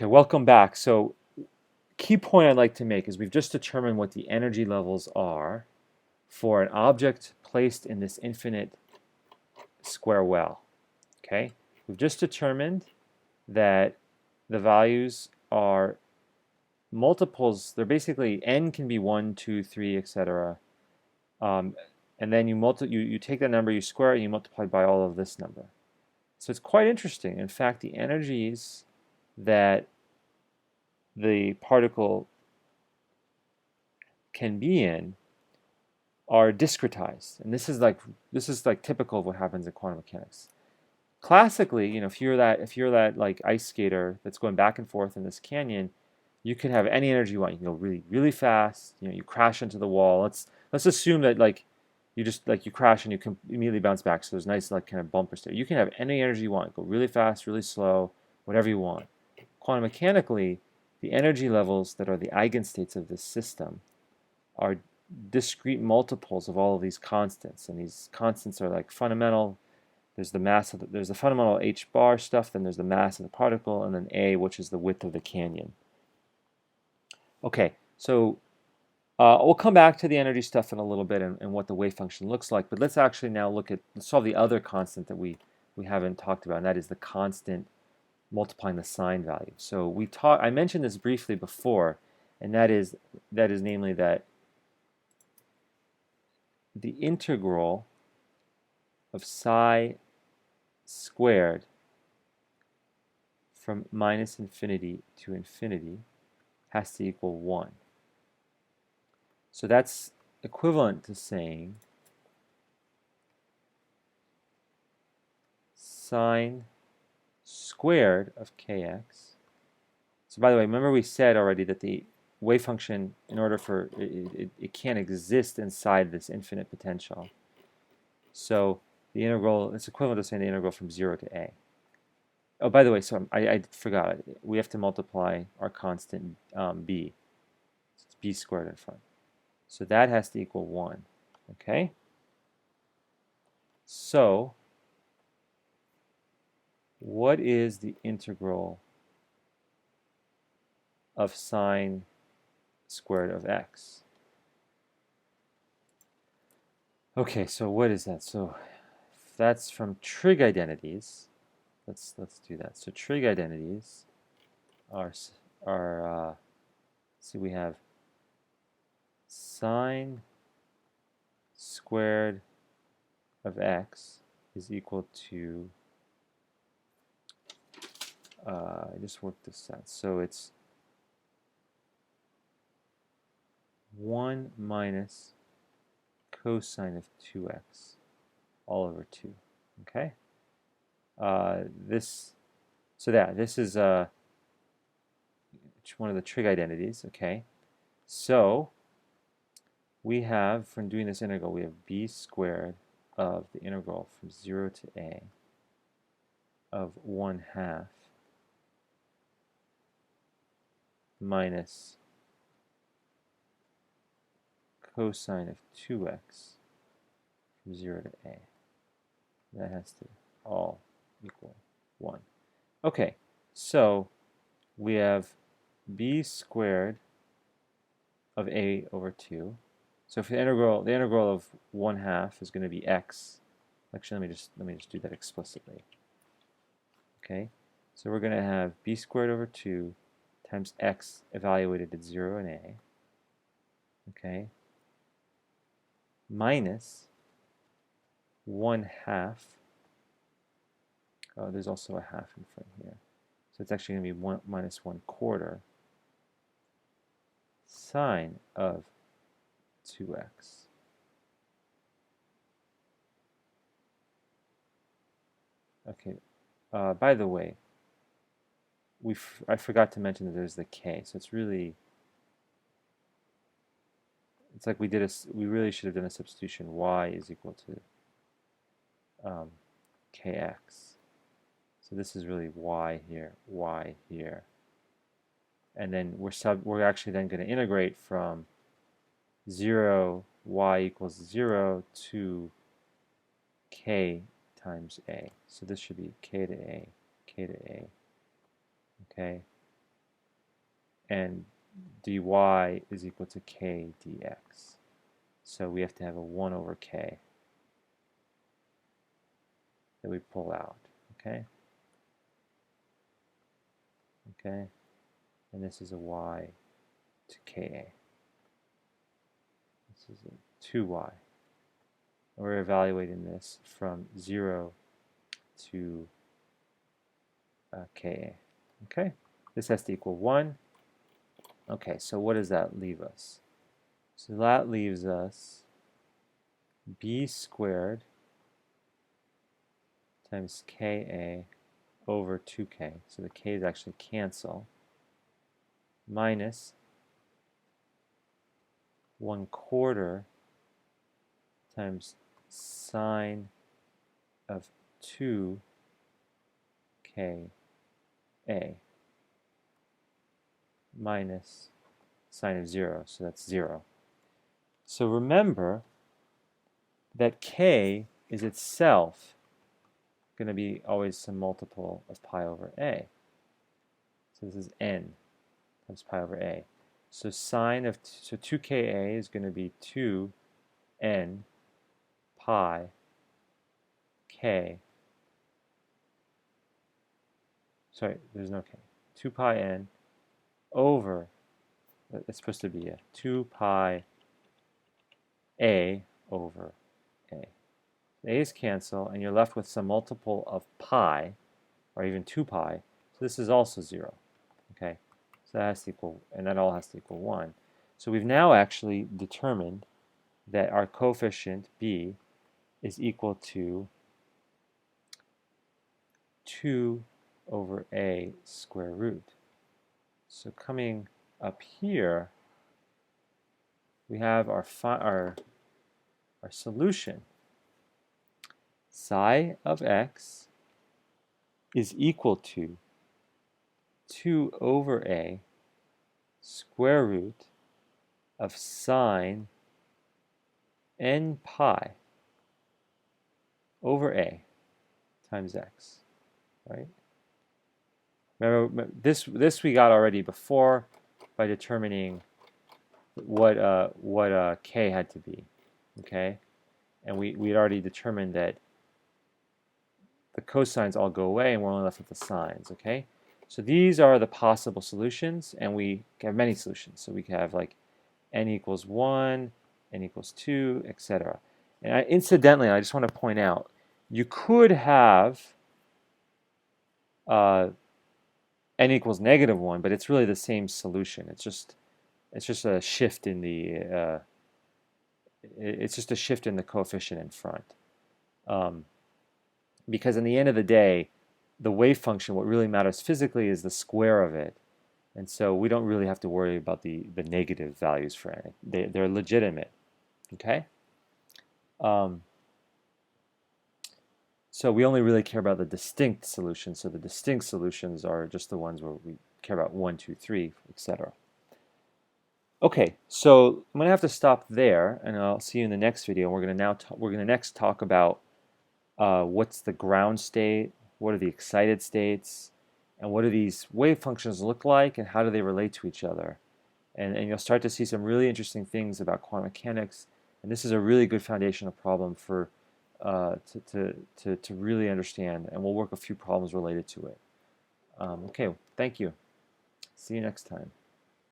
Okay, welcome back. So, key point I'd like to make is we've just determined what the energy levels are for an object placed in this infinite square well. Okay, we've just determined that the values are multiples. They're basically n can be 1, 2, 3, etc. Um, and then you take that number, you square it, and you multiply by all of this number. So it's quite interesting. In fact, the energies that the particle can be in are discretized, and this is like typical of what happens in quantum mechanics. Classically, if you're that like ice skater that's going back and forth in this canyon, you can have any energy you want. You can go really really fast. You crash into the wall. Let's assume that you crash and you can immediately bounce back. So there's nice like kind of bumpers there. You can have any energy you want. Go really fast, really slow, whatever you want. Quantum mechanically, the energy levels that are the eigenstates of this system are discrete multiples of all of these constants, and these constants are like fundamental. There's the fundamental h bar stuff, then there's the mass of the particle, and then a, which is the width of the canyon. Okay, so we'll come back to the energy stuff in a little bit and what the wave function looks like, but let's actually now let's solve the other constant that we haven't talked about, and that is the constant multiplying the sign value. So I mentioned this briefly before, and that is namely that the integral of psi squared from minus infinity to infinity has to equal 1. So that's equivalent to saying sine squared of kx. So by the way, remember we said already that the wave function, in order for it can't exist inside this infinite potential. So the integral, it's equivalent to saying the integral from 0 to a. Oh, by the way, so I forgot. We have to multiply our constant b. So it's b squared in front. So that has to equal 1. Okay? So what is the integral of sine squared of x? Okay, so what is that? So that's from trig identities. Let's do that. So trig identities are see, we have sine squared of x is equal to I just worked this out. So it's 1 minus cosine of 2x all over 2. Okay? This is one of the trig identities. Okay? So we have, from doing this integral, we have b squared of the integral from 0 to a of 1/2 minus cosine of 2x from 0 to a. That has to all equal 1. Okay, so we have b squared of a over 2. So for the integral of 1/2 is going to be x. Actually, let me just do that explicitly. Okay, so we're going to have b squared over 2 times x evaluated at 0 and a. Okay, minus 1/2. Oh, there's also a half in front here. So it's actually going to be 1 minus 1/4 sine of 2x. Okay, by the way, I forgot to mention that there's the k, so it's like we really should have done a substitution. Y is equal to kx. So this is really y here, and then we're actually then going to integrate from 0, y equals 0 to k times a. So this should be k to a, okay? and dy is equal to k dx. So we have to have a 1 over k that we pull out, okay? Okay, and this is a y to ka. This is a 2y. And we're evaluating this from 0 to ka. Okay, this has to equal 1. Okay, so what does that leave us? So that leaves us b squared times ka over 2k. So the k's actually cancel. Minus 1/4 times sine of 2ka minus sine of 0, so that's 0. So remember that k is itself going to be always some multiple of pi over a. So this is n times pi over a. So sine of, so 2ka is going to be 2n pi k, sorry, there's no k, 2 pi n over, it's supposed to be a 2 pi a over a. The a's cancel, and you're left with some multiple of pi, or even 2 pi, so this is also 0, okay? So that has to equal, and that all has to equal 1. So we've now actually determined that our coefficient b is equal to 2 over a square root. So coming up here, we have our solution. Psi of x is equal to 2 over a square root of sine n pi over a times x, right? Remember, this we got already before by determining what k had to be, okay? And we had already determined that the cosines all go away and we're only left with the sines, okay? So these are the possible solutions, and we have many solutions. So we can have like n equals 1, n equals 2, etc. And incidentally, I just want to point out, you could have n equals -1, but it's really the same solution. It's just a shift in the coefficient in front. Because in the end of the day, the wave function, what really matters physically is the square of it. And so we don't really have to worry about the negative values for n. They're legitimate, okay? So we only really care about the distinct solutions. So the distinct solutions are just the ones where we care about 1, 2, 3, etc. Okay, so I'm going to have to stop there, and I'll see you in the next video. We're going to next talk about what's the ground state, what are the excited states, and what do these wave functions look like, and how do they relate to each other. And you'll start to see some really interesting things about quantum mechanics, and this is a really good foundational problem for to really understand, and we'll work a few problems related to it. Okay, thank you. See you next time.